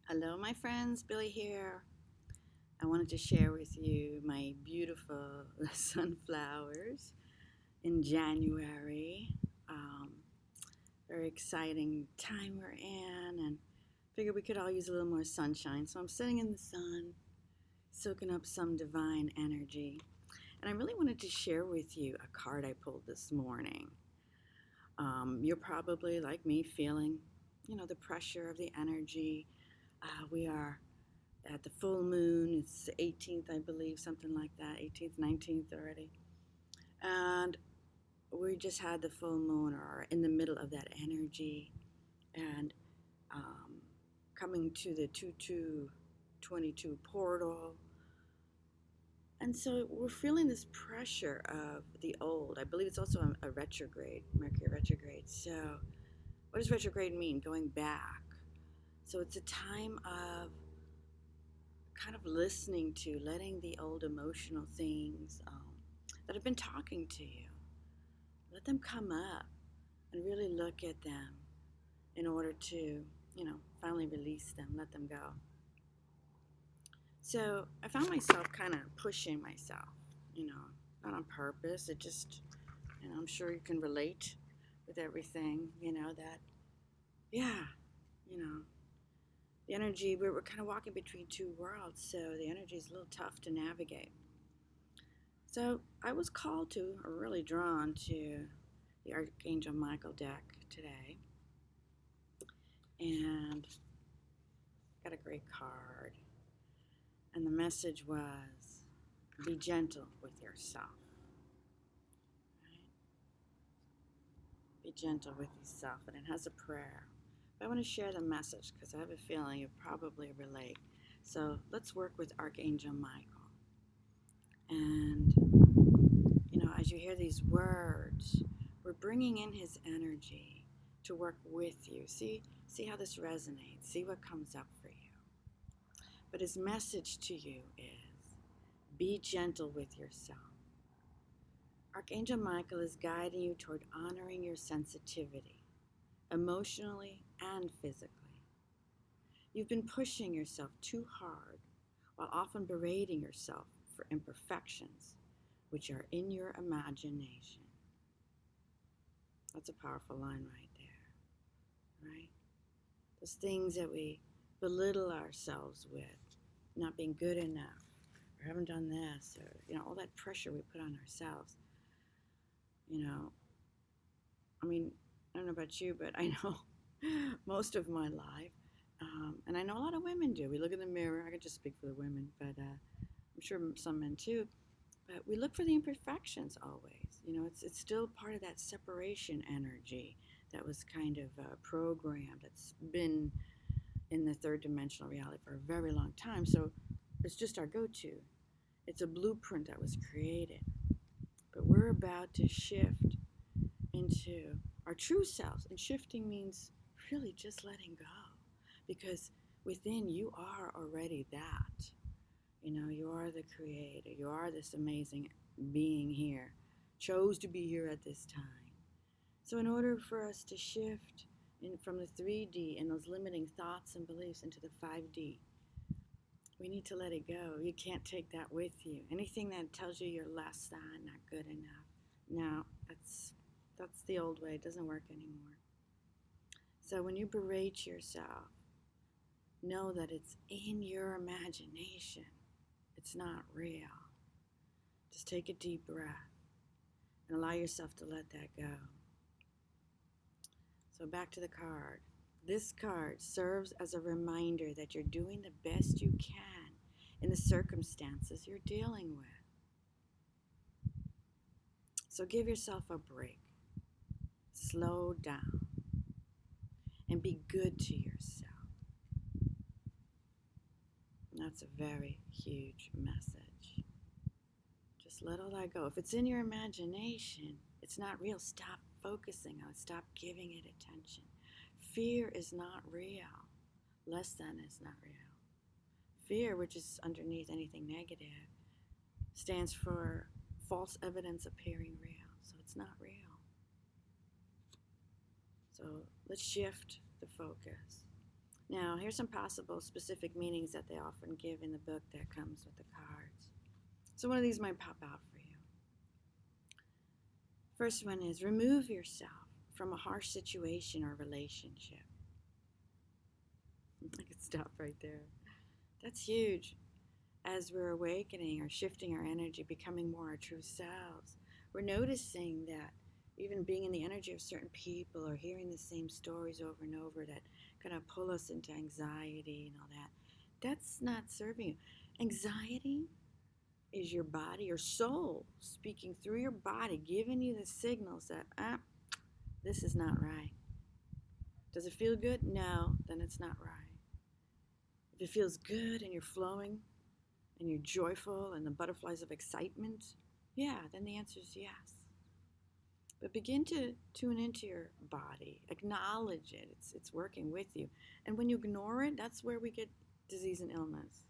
Hello, my friends. Billy here. I wanted to share with you my beautiful sunflowers in January. Um, Very exciting time we're in, and figured we could all use a little more sunshine. So I'm sitting in the sun, soaking up some divine energy. And I really wanted to share with you a card I pulled this morning. You're probably, like me, feeling, the pressure of the energy. We are at the full moon. It's the 18th, I believe, something like that, 18th, 19th already. And we just had the full moon, or in the middle of that energy, and um, coming to the 2222 portal. And so we're feeling this pressure of the old. I believe it's also a retrograde, Mercury retrograde. So, what does retrograde mean? Going back. So, it's a time of kind of listening to, letting the old emotional things that have been talking to you, let them come up and really look at them in order to, finally release them, let them go. So I found myself kind of pushing myself, not on purpose. It just, I'm sure you can relate with everything, that, yeah, you know, the energy, we're kind of walking between two worlds, so the energy is a little tough to navigate. So I was called to, or really drawn to, the Archangel Michael deck today, and got a great card. And the message was, be gentle with yourself. Right? Be gentle with yourself, and it has a prayer. But I want to share the message because I have a feeling you probably relate. So let's work with Archangel Michael. And, as you hear these words, we're bringing in his energy to work with you. See how this resonates. See what comes up for you. But his message to you is, be gentle with yourself. Archangel Michael is guiding you toward honoring your sensitivity, emotionally and physically. You've been pushing yourself too hard while often berating yourself for imperfections, which are in your imagination. That's a powerful line right there, right? Those things that we belittle ourselves with, not being good enough, or haven't done this, or, all that pressure we put on ourselves. I mean, I don't know about you, but I know most of my life, and I know a lot of women do. We look in the mirror. I could just speak for the women, but I'm sure some men too. But we look for the imperfections always. It's still part of that separation energy that was kind of programmed. That's been in the third dimensional reality for a very long time. So it's just our go-to. It's a blueprint that was created. But we're about to shift into our true selves. And shifting means really just letting go. Because within you are already that. You are the creator. You are this amazing being here. Chose to be here at this time. So in order for us to shift from the 3D and those limiting thoughts and beliefs into the 5D, we need to let it go. You can't take that with you. Anything that tells you you're less than, not good enough, no, that's the old way. It doesn't work anymore. So when you berate yourself, know that it's in your imagination. It's not real. Just take a deep breath and allow yourself to let that go. So back to the card. This card serves as a reminder that you're doing the best you can in the circumstances you're dealing with. So give yourself a break. Slow down and be good to yourself. And that's a very huge message. Just let all that go. If it's in your imagination, it's not real. Stop focusing on it. Stop giving it attention. Fear is not real. Less than is not real. Fear, which is underneath anything negative, stands for false evidence appearing real. So it's not real. So let's shift the focus. Now, here's some possible specific meanings that they often give in the book that comes with the cards. So one of these might pop out for you. First one is remove yourself from a harsh situation or relationship. I could stop right there. That's huge. As we're awakening or shifting our energy, becoming more our true selves, we're noticing that even being in the energy of certain people or hearing the same stories over and over that kind of pull us into anxiety and all that, that's not serving you. Anxiety is your body, your soul speaking through your body, giving you the signals that, this is not right. Does it feel good? No, then it's not right. If it feels good and you're flowing and you're joyful and the butterflies of excitement, yeah, then the answer is yes. But begin to tune into your body, acknowledge it, it's working with you. And when you ignore it, that's where we get disease and illness.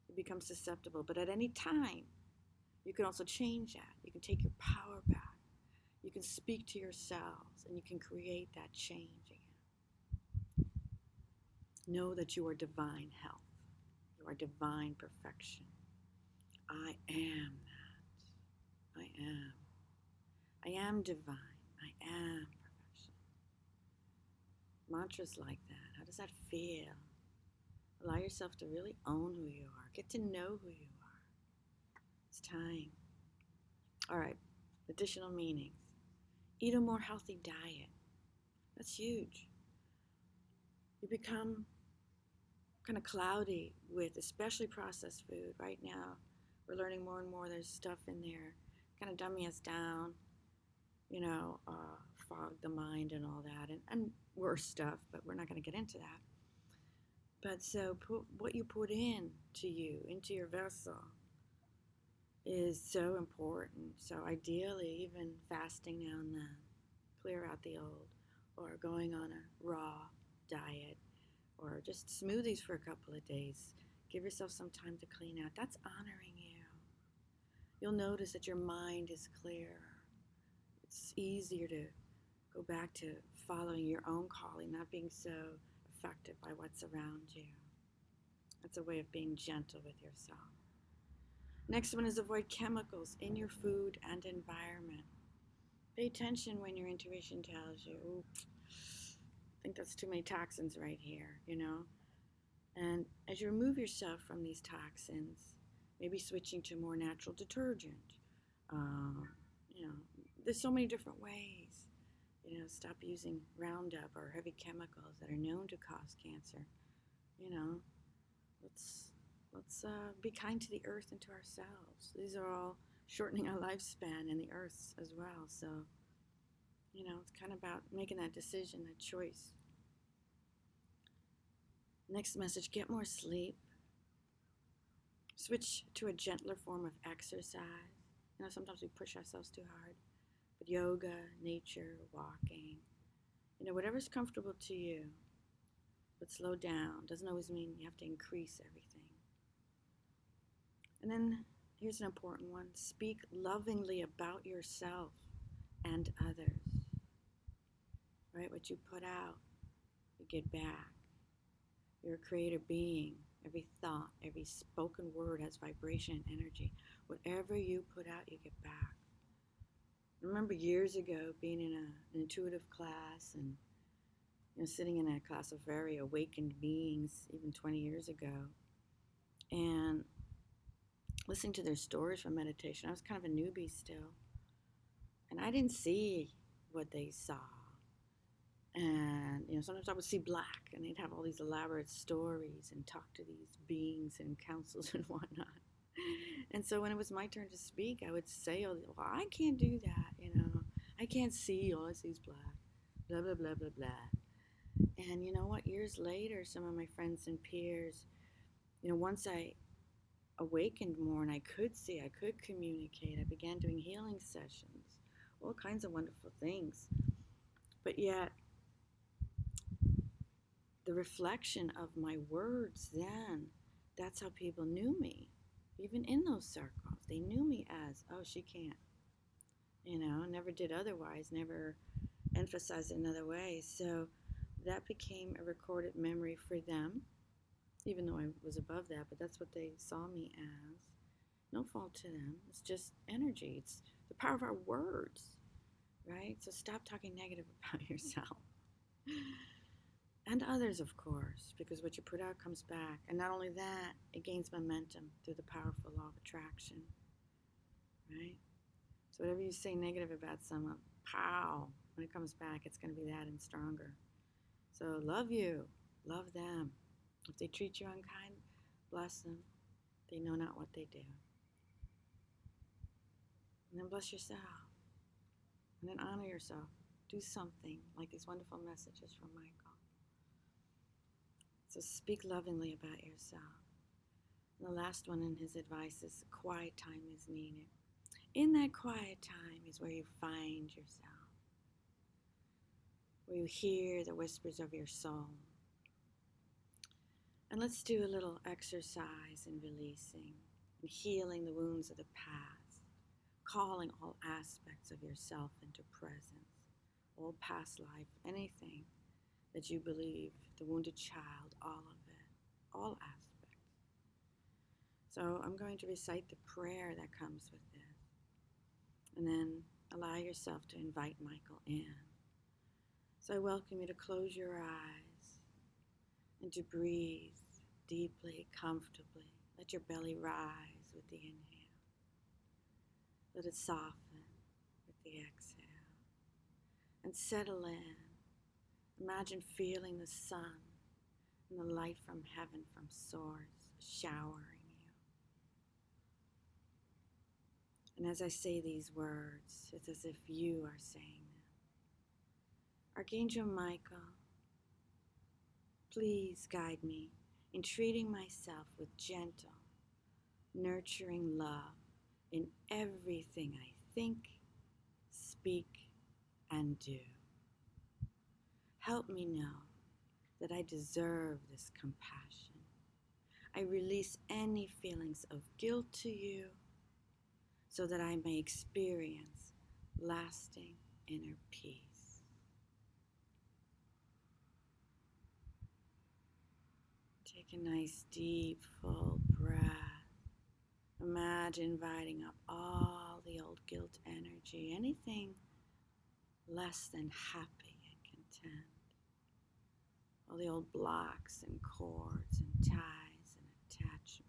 You become susceptible. But at any time, you can also change that. You can take your power back. You can speak to yourselves and you can create that change again. Know that you are divine health. You are divine perfection. I am that. I am. I am divine. I am perfection. Mantras like that. How does that feel? Allow yourself to really own who you are. Get to know who you are. It's time. All right. Additional meanings. Eat a more healthy diet. That's huge. You become kind of cloudy with especially processed food. Right now, we're learning more and more there's stuff in there, kind of dumbing us down, fog the mind and all that, and worse stuff, but we're not going to get into that. But so what you put into your vessel, is so important. So ideally, even fasting now and then, clear out the old, or going on a raw diet, or just smoothies for a couple of days. Give yourself some time to clean out. That's honoring you. You'll notice that your mind is clearer. It's easier to go back to following your own calling, not being so affected by what's around you. That's a way of being gentle with yourself. Next one is avoid chemicals in your food and environment. Pay attention when your intuition tells you, ooh, I think that's too many toxins right here, And as you remove yourself from these toxins, maybe switching to more natural detergent. There's so many different ways. Stop using Roundup or heavy chemicals that are known to cause cancer. Let's be kind to the earth and to ourselves. These are all shortening our lifespan and the earth's as well. So, it's kind of about making that decision, that choice. Next message, get more sleep. Switch to a gentler form of exercise. Sometimes we push ourselves too hard. But yoga, nature, walking, whatever's comfortable to you. But slow down. Doesn't always mean you have to increase everything. And then here's an important one. Speak lovingly about yourself and others. Right? What you put out, you get back. You're a creator being. Every thought, every spoken word has vibration and energy. Whatever you put out, you get back. I remember years ago being in an intuitive class and sitting in a class of very awakened beings, even 20 years ago, and listening to their stories from meditation. I was kind of a newbie still, and I didn't see what they saw. And sometimes I would see black, and they'd have all these elaborate stories and talk to these beings and councils and whatnot. And so when it was my turn to speak, I would say, well, I can't do that, I can't see, all I see is black, blah, blah, blah, blah, blah. And you know what? Years later, some of my friends and peers, once I awakened more and I could see, I could communicate, I began doing healing sessions, all kinds of wonderful things. But yet, the reflection of my words then, that's how people knew me. Even in those circles, they knew me as, oh, she can't. Never did otherwise, never emphasized it another way. So that became a recorded memory for them, even though I was above that, but that's what they saw me as. No fault to them. It's just energy. It's the power of our words, right? So stop talking negative about yourself. And others, of course, because what you put out comes back. And not only that, it gains momentum through the powerful law of attraction, right? So whatever you say negative about someone, pow, when it comes back, it's going to be that and stronger. So love you, love them. If they treat you unkind, bless them. They know not what they do. And then bless yourself. And then honor yourself. Do something like these wonderful messages from Michael. So speak lovingly about yourself. And the last one in his advice is quiet time is needed. In that quiet time is where you find yourself, where you hear the whispers of your soul. And let's do a little exercise in releasing and healing the wounds of the past, calling all aspects of yourself into presence, all past life, anything that you believe, the wounded child, all of it, all aspects. So I'm going to recite the prayer that comes with this, and then allow yourself to invite Michael in. So I welcome you to close your eyes and to breathe deeply, comfortably. Let your belly rise with the inhale. Let it soften with the exhale. And settle in. Imagine feeling the sun and the light from heaven, from source, showering you. And as I say these words, it's as if you are saying them. Archangel Michael, please guide me in treating myself with gentle, nurturing love in everything I think, speak, and do. Help me know that I deserve this compassion. I release any feelings of guilt to you so that I may experience lasting inner peace. Take a nice, deep, full breath. Imagine inviting up all the old guilt energy, anything less than happy and content. All the old blocks and cords and ties and attachments.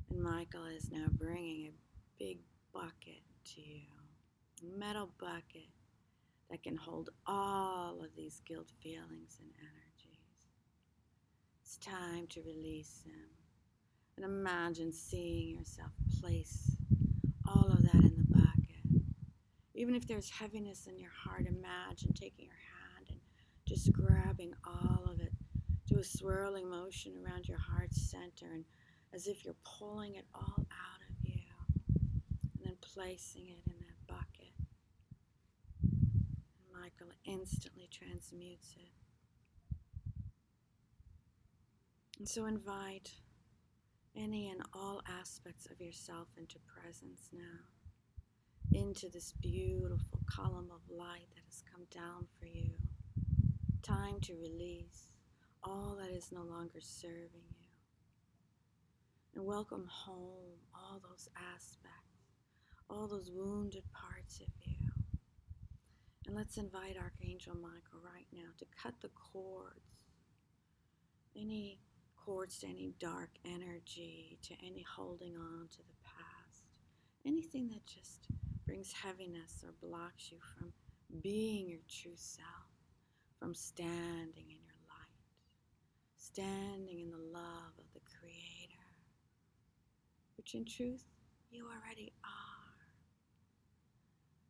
And Michael is now bringing a big bucket to you, a metal bucket that can hold all of these guilt feelings and energies. It's time to release them. And imagine seeing yourself place all of that in the bucket. Even if there's heaviness in your heart, imagine taking your hand and just grabbing all of it. Do a swirling motion around your heart center, and as if you're pulling it all out of you, and then placing it in that bucket. And Michael instantly transmutes it. And so invite any and all aspects of yourself into presence now, into this beautiful column of light that has come down for you. Time to release all that is no longer serving you. And welcome home all those aspects, all those wounded parts of you. And let's invite Archangel Michael right now to cut the cords, any cords to any dark energy, to any holding on to the past, anything that just brings heaviness or blocks you from being your true self, from standing in your light, standing in the love of the Creator, which in truth you already are.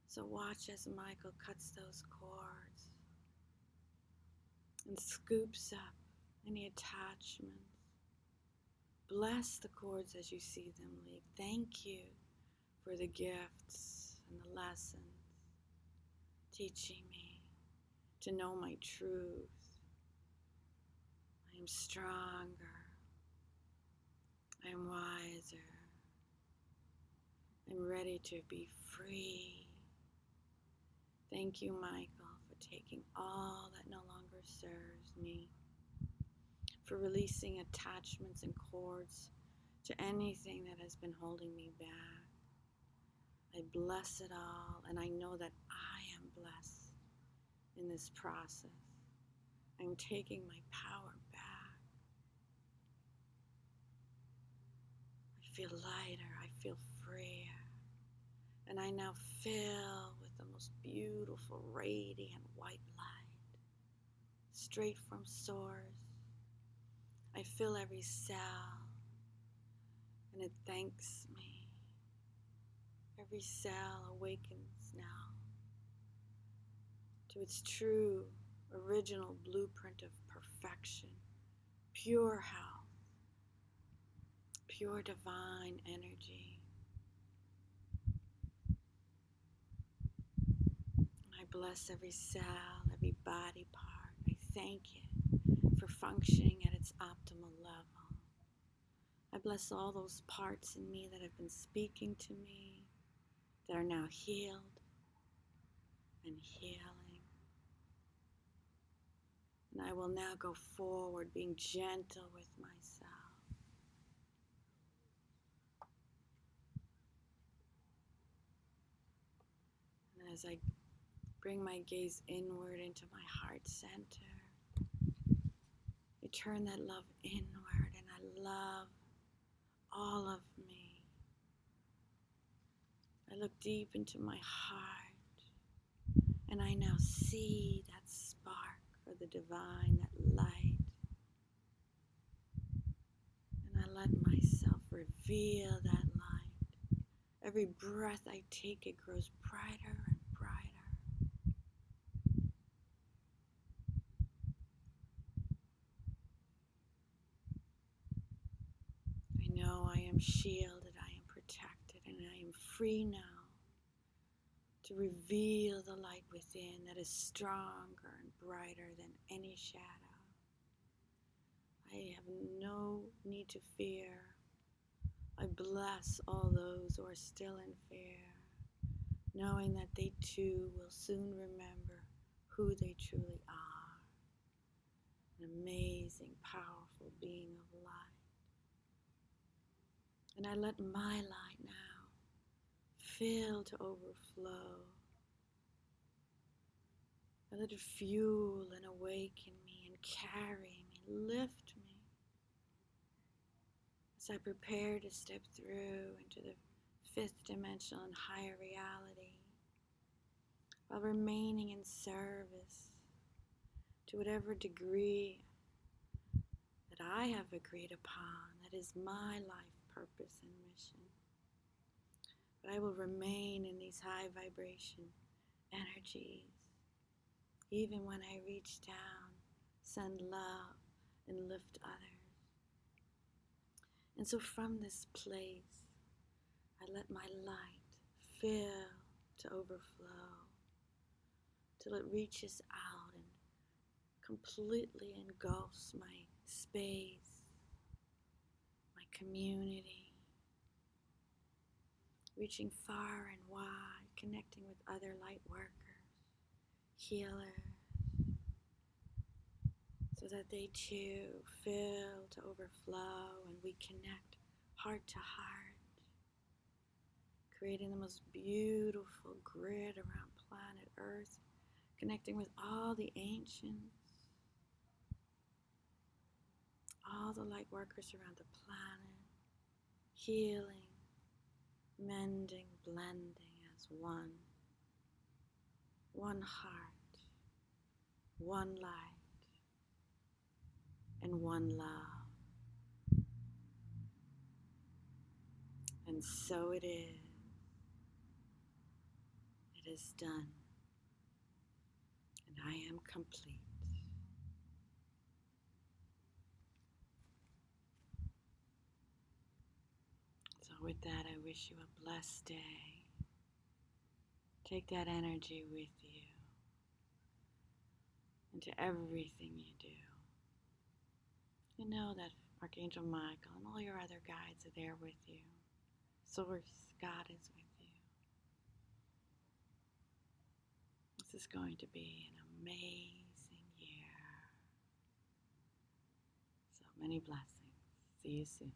So watch as Michael cuts those cords and scoops up any attachments. Bless the cords as you see them leave. Thank you for the gifts and the lessons, teaching me to know my truth. I am stronger. I am wiser. I'm ready to be free. Thank you, Michael, for taking all that no longer serves me, for releasing attachments and cords to anything that has been holding me back. I bless it all, and I know that I am blessed in this process. I'm taking my power back. I feel lighter, I feel freer, and I now fill with the most beautiful, radiant white light, straight from source. I fill every cell, and it thanks me. Every cell awakens now to its true, original blueprint of perfection, pure health, pure divine energy. I bless every cell, every body part. I thank it for functioning at its optimal level. I bless all those parts in me that have been speaking to me, that are now healed and healing. And I will now go forward, being gentle with myself. And as I bring my gaze inward into my heart center, I turn that love inward, and I love all of me. I look deep into my heart, and I now see that spark of the divine, that light. And I let myself reveal that light. Every breath I take, it grows brighter and brighter. I know I am shielded, I am protected, and I am free now to reveal the light within that is stronger and brighter than any shadow. I have no need to fear. I bless all those who are still in fear, knowing that they too will soon remember who they truly are, an amazing, powerful being of light. And I let my light now fill to overflow. I let it fuel and awaken me and carry me, lift me, as I prepare to step through into the fifth dimensional and higher reality, while remaining in service to whatever degree that I have agreed upon, that is my life purpose and mission. But I will remain in these high vibration energies, even when I reach down, send love, and lift others. And so from this place, I let my light fill to overflow, till it reaches out and completely engulfs my space, my community, reaching far and wide, connecting with other light workers, healers, so that they too fill to overflow and we connect heart to heart, creating the most beautiful grid around planet Earth, connecting with all the ancients, all the light workers around the planet, healing, mending, blending as one heart, one light, and one love. And so it is. It is done. And I am complete. So with that, I wish you a blessed day. Take that energy with you into everything you do. You know that Archangel Michael and all your other guides are there with you. Source, God is with you. This is going to be an amazing year. So many blessings. See you soon.